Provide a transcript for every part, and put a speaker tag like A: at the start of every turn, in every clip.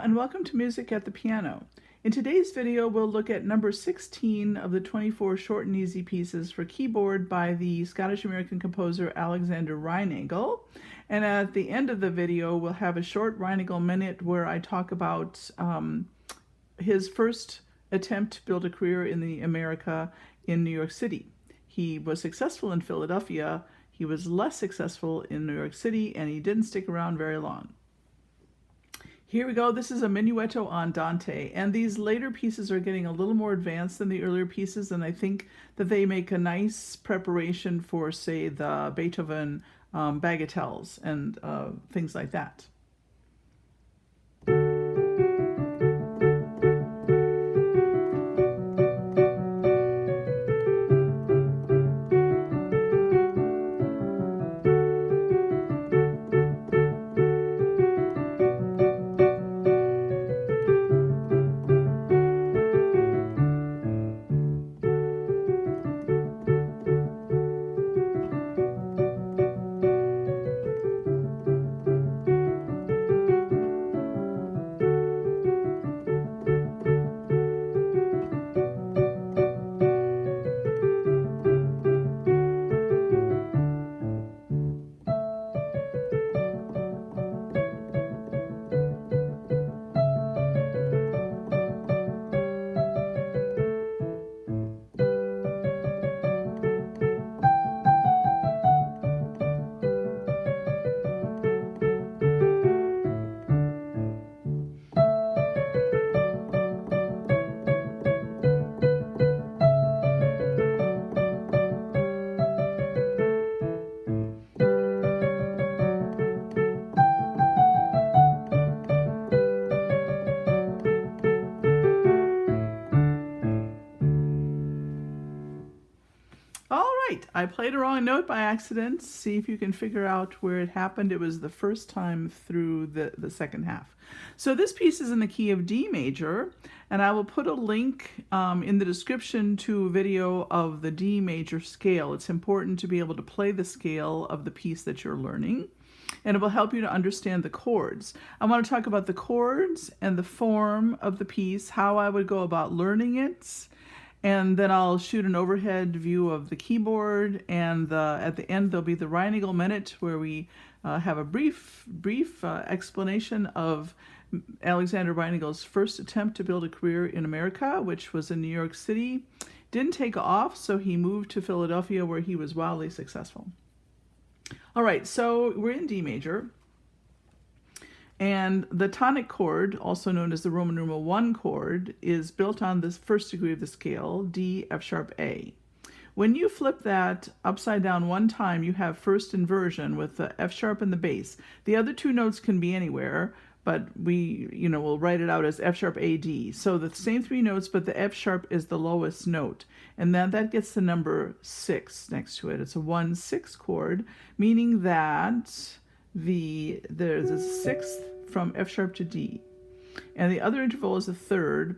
A: and welcome to Music at the Piano. In today's video, we'll look at number 16 of the 24 short and easy pieces for keyboard by the Scottish-American composer Alexander Reinagle. And at the end of the video, we'll have a short Reinagle Minute where I talk about his first attempt to build a career in America in New York City. He was successful in Philadelphia, he was less successful in New York City, and he didn't stick around very long. Here we go. This is a Minuetto Andante, and these later pieces are getting a little more advanced than the earlier pieces, and I think that they make a nice preparation for, say, the Beethoven bagatelles and things like that. I played a wrong note by accident. See if you can figure out where it happened. It was the first time through the second half. So this piece is in the key of D major, and I will put a link in the description to a video of the D major scale. It's important to be able to play the scale of the piece that you're learning, and it will help you to understand the chords. I want to talk about the chords and the form of the piece, how I would go about learning it, and then I'll shoot an overhead view of the keyboard, and at the end there'll be the Reinagle Minute, where we have a brief explanation of Alexander Reinagle's first attempt to build a career in America, which was in New York City. Didn't take off, so he moved to Philadelphia, where he was wildly successful. All right, so we're in D major. And the tonic chord, also known as the Roman numeral 1 chord, is built on the first degree of the scale, D, F sharp, A. When you flip that upside down one time, you have first inversion with the F sharp and the bass. The other two notes can be anywhere, but we'll write it out as F sharp, A, D. So the same three notes, but the F sharp is the lowest note. And then that gets the number 6 next to it. It's a 1-6 chord, meaning that there's a 6th from F sharp to D, and the other interval is a 3rd.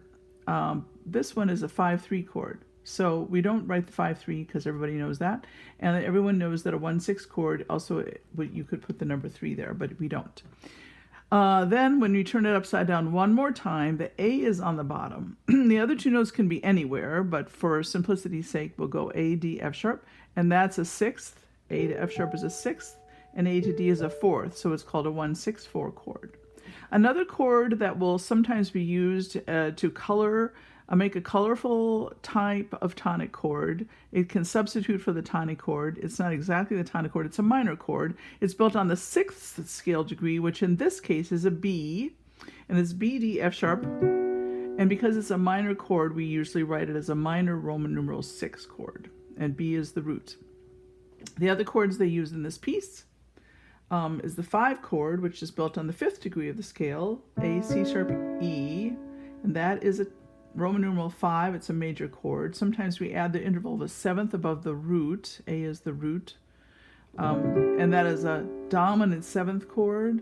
A: This one is a 5-3 chord, so we don't write the 5-3 because everybody knows that, and everyone knows that a 1-6 chord also, you could put the number 3 there, but we don't. Then when you turn it upside down one more time, the A is on the bottom. The other two notes can be anywhere, but for simplicity's sake, we'll go A, D, F sharp, and that's a 6th. A to F sharp is a 6th. And A to D is a 4th, so it's called a 1-6-4 chord. Another chord that will sometimes be used to make a colorful type of tonic chord. It can substitute for the tonic chord. It's not exactly the tonic chord, it's a minor chord. It's built on the 6th scale degree, which in this case is a B, and it's B, D, F sharp. And because it's a minor chord, we usually write it as a minor Roman numeral 6 chord, and B is the root. The other chords they use in this piece is the 5 chord, which is built on the 5th degree of the scale, A, C sharp, E, and that is a Roman numeral 5. It's a major chord. Sometimes we add the interval of a 7th above the root. A is the root, and that is a dominant 7th chord.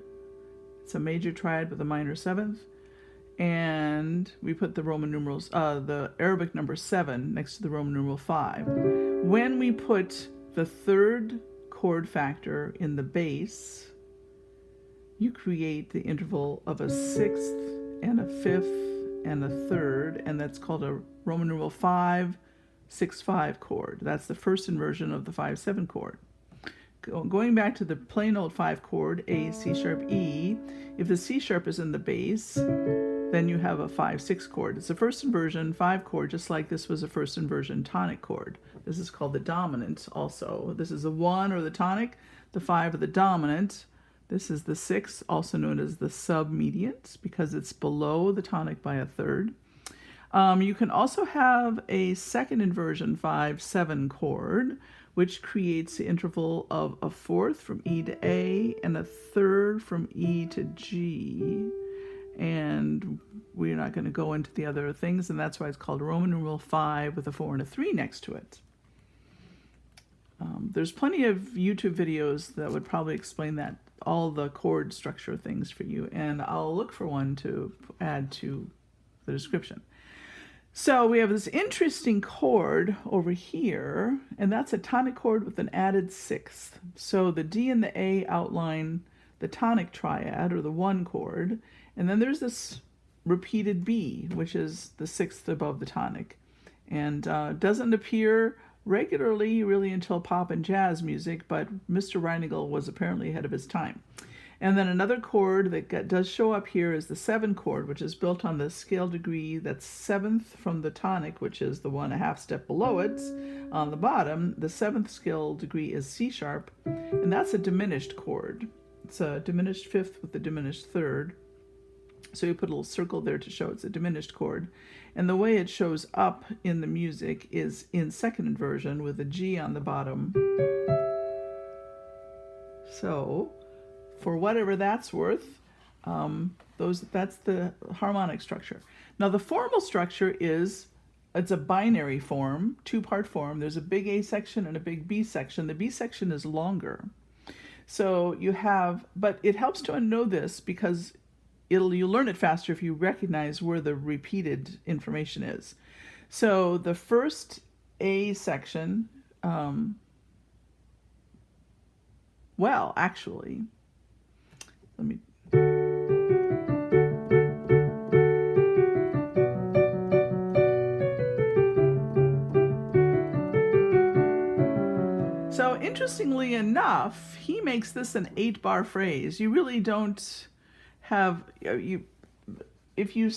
A: It's a major triad with a minor 7th, and we put the Roman numerals, the Arabic number 7 next to the Roman numeral 5. When we put the 3rd chord factor in the bass, you create the interval of a 6th and a fifth and a third, and that's called a Roman numeral 5-6-5 chord. That's the first inversion of the 5-7 chord. Going back to the plain old 5 chord, A, C sharp, E, if the C sharp is in the bass, then you have a 5-6 chord. It's a first inversion 5 chord, just like this was a first inversion tonic chord. This is called the dominant also. This is the 1 or the tonic, the 5 or the dominant. This is the 6, also known as the submediant, because it's below the tonic by a third. You can also have a second inversion 5-7 chord, which creates the interval of a fourth from E to A and a third from E to G. And we're not going to go into the other things, and that's why it's called Roman numeral 5 with a 4 and a 3 next to it. There's plenty of YouTube videos that would probably explain that, all the chord structure things for you, and I'll look for one to add to the description. So we have this interesting chord over here, and that's a tonic chord with an added sixth. So the D and the A outline the tonic triad, or the 1 chord, and then there's this repeated B, which is the sixth above the tonic, and doesn't appear regularly really until pop and jazz music, but Mr. Reinagle was apparently ahead of his time. And then another chord that does show up here is the 7 chord, which is built on the scale degree that's 7th from the tonic, which is the 1.5 step below it. On the bottom, the 7th scale degree is C sharp, and that's a diminished chord. It's a diminished 5th with a diminished 3rd. So you put a little circle there to show it's a diminished chord. And the way it shows up in the music is in second inversion with a G on the bottom. So for whatever that's worth, that's the harmonic structure. Now the formal structure it's a binary form, 2-part form. There's a big A section and a big B section. The B section is longer. So you have, but it helps to know this because you'll learn it faster if you recognize where the repeated information is. So the first A section, well, actually, let me. So interestingly enough, he makes this an 8-bar phrase. You really don't have, if you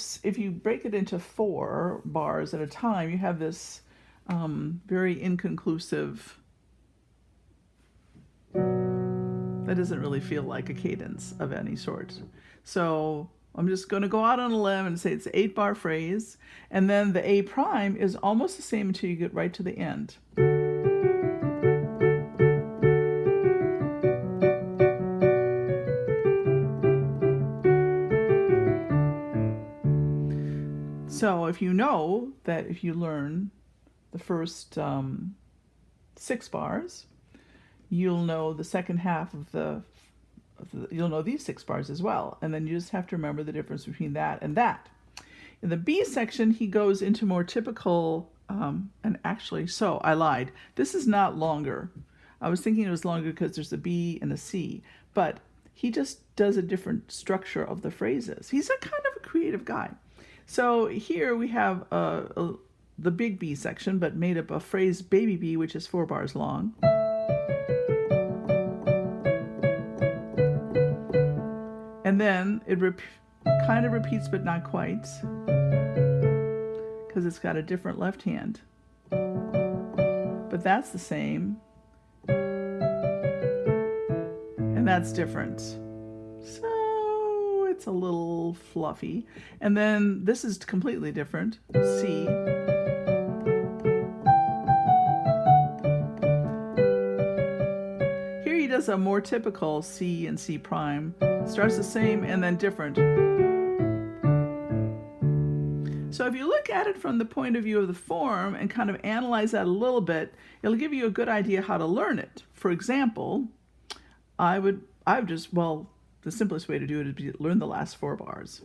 A: break it into 4 bars at a time, you have this very inconclusive, that doesn't really feel like a cadence of any sort. So I'm just going to go out on a limb and say it's an 8-bar phrase, and then the A prime is almost the same until you get right to the end. So if you know that if you learn the first 6 bars, you'll know the second half of you'll know these 6 bars as well. And then you just have to remember the difference between that and that. In the B section, he goes into more typical, and actually, so I lied. This is not longer. I was thinking it was longer because there's a B and a C, but he just does a different structure of the phrases. He's a kind of a creative guy. So here we have the big B section, but made up of phrase baby B, which is 4 bars long. And then it kind of repeats, but not quite, because it's got a different left hand. But that's the same. And that's different. So it's a little fluffy. And then this is completely different. C. Here he does a more typical C and C prime. Starts the same and then different. So if you look at it from the point of view of the form and kind of analyze that a little bit, it'll give you a good idea how to learn it. For example, I would just, well, the simplest way to do it is to learn the last 4 bars.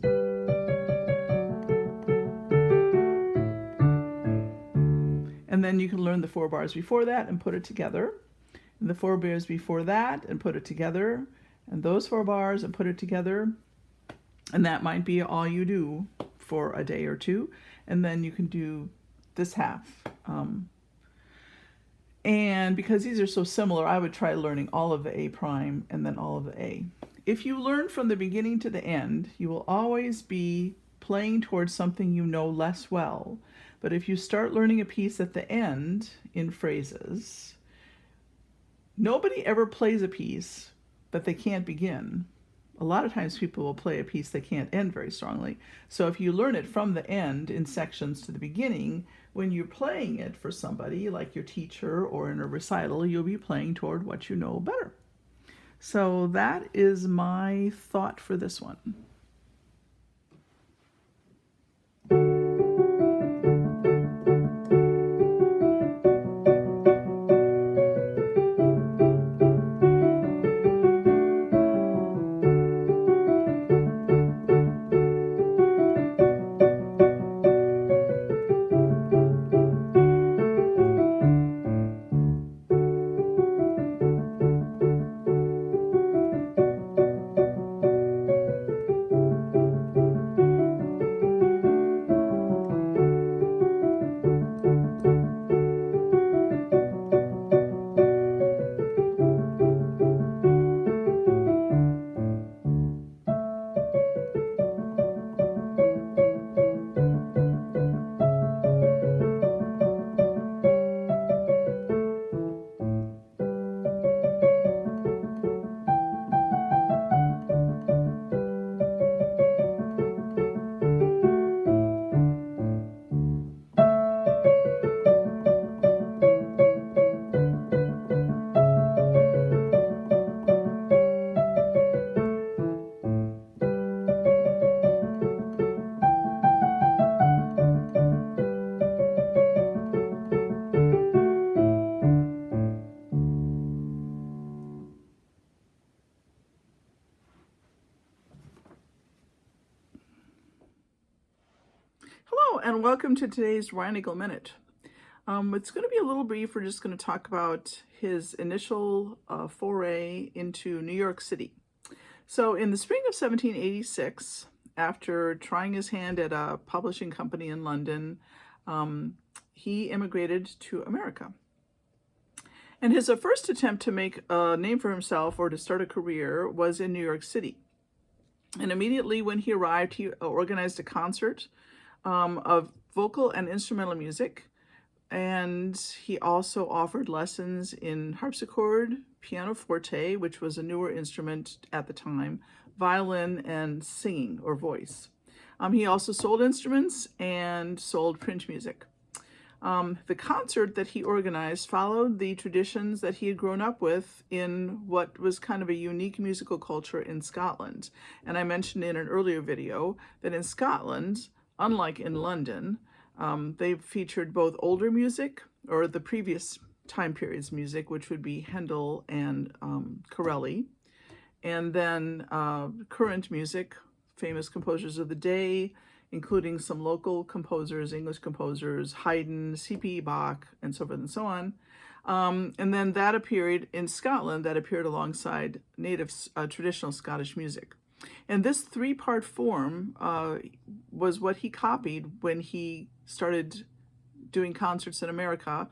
A: And then you can learn the 4 bars before that and put it together. And the 4 bars before that and put it together. And those 4 bars and put it together. And that might be all you do for a day or two, and then you can do this half. And because these are so similar, I would try learning all of the A prime and then all of the A. If you learn from the beginning to the end, you will always be playing towards something you know less well. But if you start learning a piece at the end in phrases, nobody ever plays a piece that they can't begin. A lot of times people will play a piece they can't end very strongly. So if you learn it from the end in sections to the beginning, when you're playing it for somebody like your teacher or in a recital, you'll be playing toward what you know better. So that is my thought for this one. Hello, and welcome to today's Reinagle Minute. It's going to be a little brief. We're just going to talk about his initial foray into New York City. So in the spring of 1786, after trying his hand at a publishing company in London, he immigrated to America. And his first attempt to make a name for himself or to start a career was in New York City. And immediately when he arrived, he organized a concert of vocal and instrumental music, and he also offered lessons in harpsichord, pianoforte, which was a newer instrument at the time, violin, and singing or voice. He also sold instruments and sold print music. The concert that he organized followed the traditions that he had grown up with in what was kind of a unique musical culture in Scotland. And I mentioned in an earlier video that in Scotland, unlike in London, they featured both older music, or the previous time period's music, which would be Handel and Corelli, and then current music, famous composers of the day, including some local composers, English composers, Haydn, C.P. Bach, and so forth and so on. And then that appeared in Scotland, that appeared alongside native traditional Scottish music. And this three-part form was what he copied when he started doing concerts in America,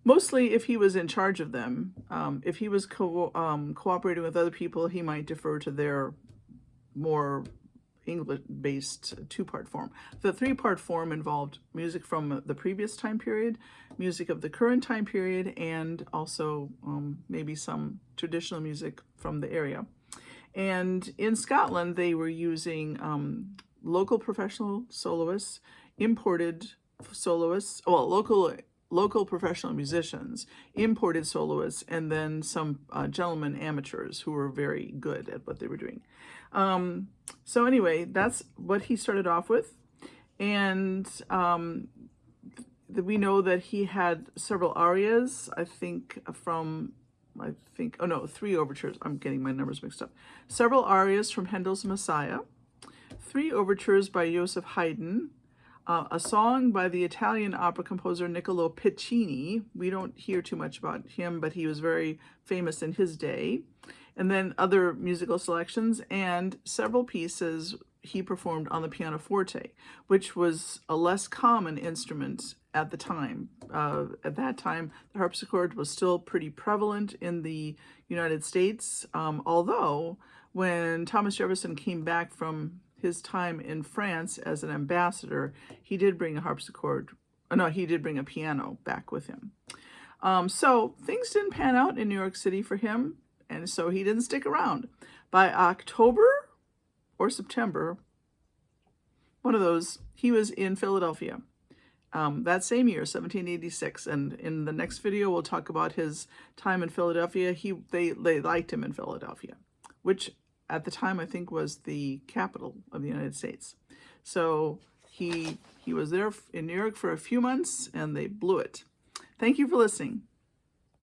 A: mostly if he was in charge of them. If he was cooperating with other people, he might defer to their more English-based two-part form. The three-part form involved music from the previous time period, music of the current time period, and also maybe some traditional music from the area. And in Scotland, they were using local professional soloists, imported soloists, well, local professional musicians, imported soloists, and then some gentlemen amateurs who were very good at what they were doing. So anyway, that's what he started off with. And we know that he had several arias, three overtures. I'm getting my numbers mixed up. Several arias from Handel's Messiah, 3 overtures by Joseph Haydn, a song by the Italian opera composer Niccolo Piccini. We don't hear too much about him, but he was very famous in his day. And then other musical selections and several pieces he performed on the pianoforte, which was a less common instrument at the time. At that time, the harpsichord was still pretty prevalent in the United States, although when Thomas Jefferson came back from his time in France as an ambassador, he did bring a harpsichord. No, he did bring a piano back with him. So things didn't pan out in New York City for him, and so he didn't stick around. By October or September, one of those, he was in Philadelphia. That same year, 1786, and in the next video we'll talk about his time in Philadelphia. They liked him in Philadelphia, which at the time I think was the capital of the United States. So he was there in New York for a few months, and they blew it. Thank you for listening.